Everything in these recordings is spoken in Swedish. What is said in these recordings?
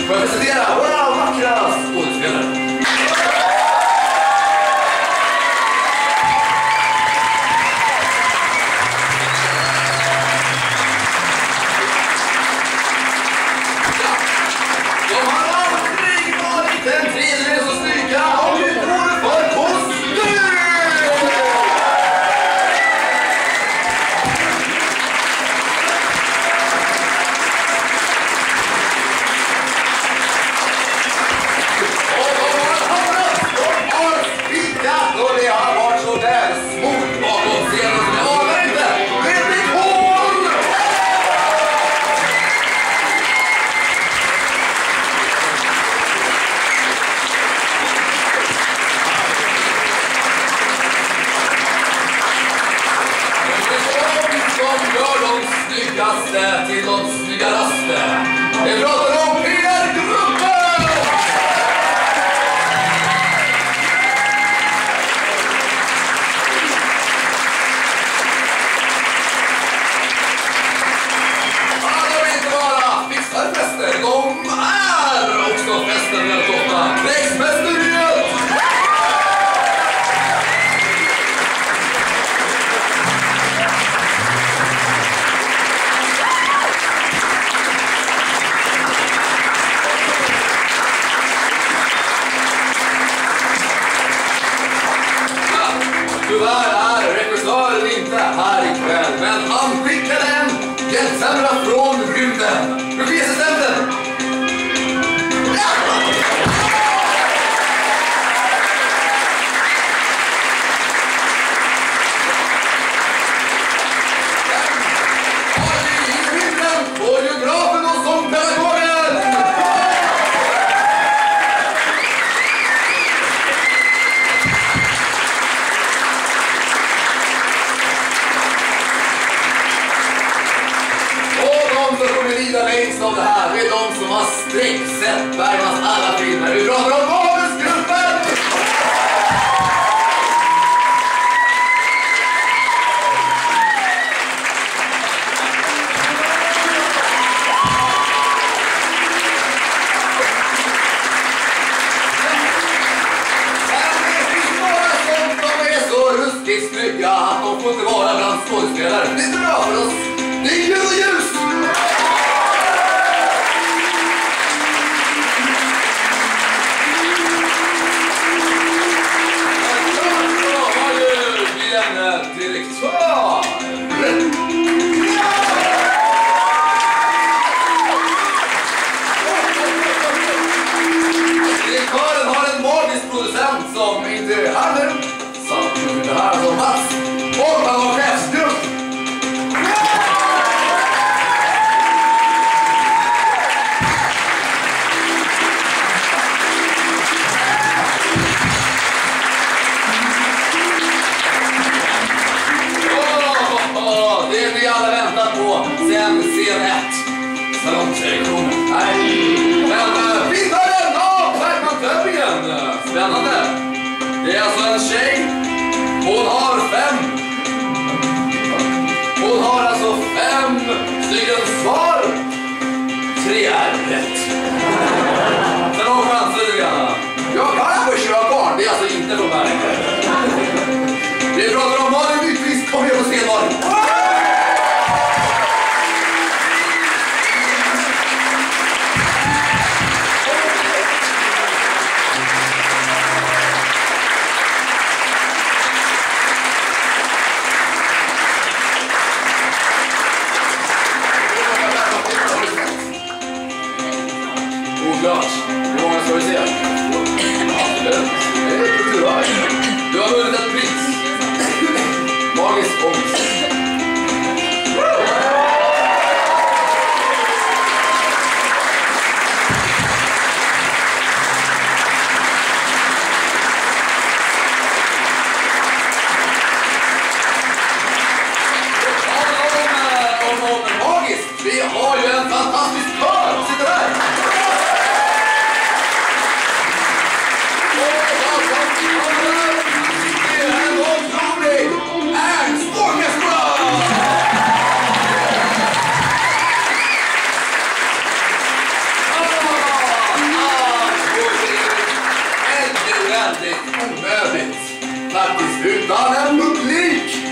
Får jag presentera våra vackra skådespelare. Till de snyggaraste. Det pratar om PR-gruppen! Alla vill inte vara fixarfester. De är också festen väldigt ofta. Växtmästeriet! Tyvärr är regissören inte här ikväll, men han skickade en hjälpsämra från rymden. Regiassistenten! Koreografen och sångpedagogen! Längst av det här, det är de som har sträcksett Bergmans alla filmer. Vi pratar om Manusgruppen! Det finns några som är så ruskigt snygga att de får inte vara bland skådespelare. Det är inte bra för oss. Det är ljud och ljus! Direktör! Direktören har en magisk producent som inte är här nu. Som det här som Mats. Och han har chefsgrupp. Sen scen 1. Salongselektionen. Nej. Men vinnaren av Bergman-tävlingen. Spännande. Det är alltså en tjej. Hon har 5. Hon har alltså 5 stycken svar. 3 är rätt. Sen har hon chanser lite grann. Jag kan få köra barn. Det är alltså inte från Bergman. Vi pratar om Malin Nyqvist. Kom igen på scen, Malin. Oklart. Hur många ska vi se? Du har vunnit ett pris. Magisk ångest. Vi har ju en fantastisk kör. Sitter där. onödigt. Faktiskt utan en publik.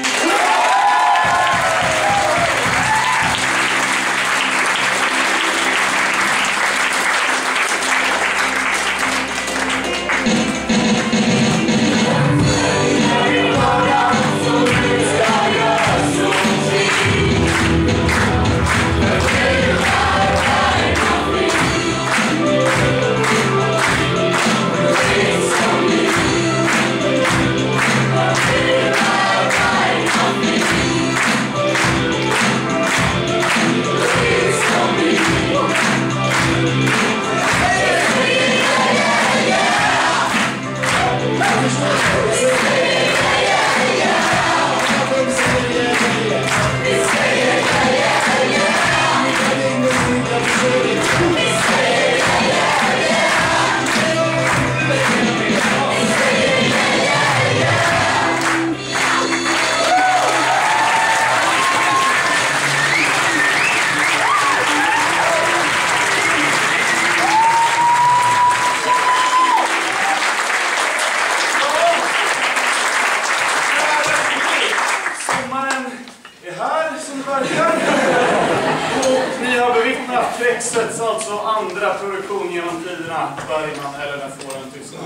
Trexets, alltså andra produktion genom tiderna, Bergman eller När fåren tystnar.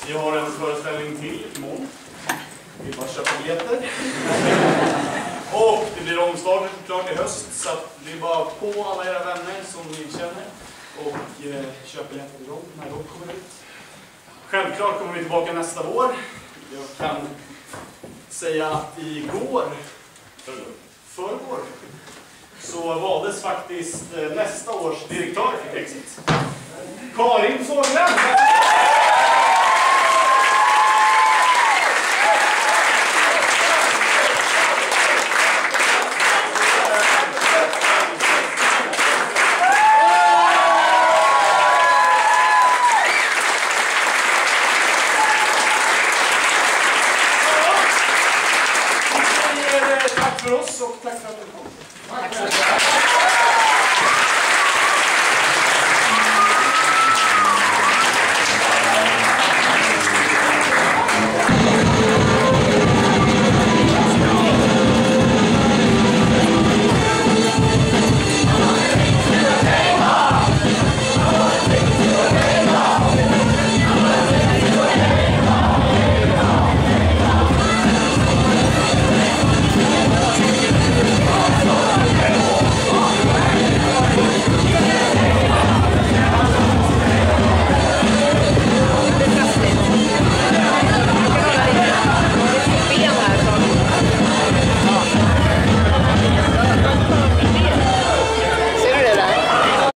Vi har en föreställning till imorgon. Vi bara köpa biljetter. Och det blir omstart klart i höst, så att det är bara på alla era vänner som ni känner och köp biljetter till dem när de kommer ut. Självklart kommer vi tillbaka nästa vår. Jag kan säga att förrgår så valdes faktiskt nästa års direktör för Trexet. Karin Fågland! Tack för oss och tack för att du kom.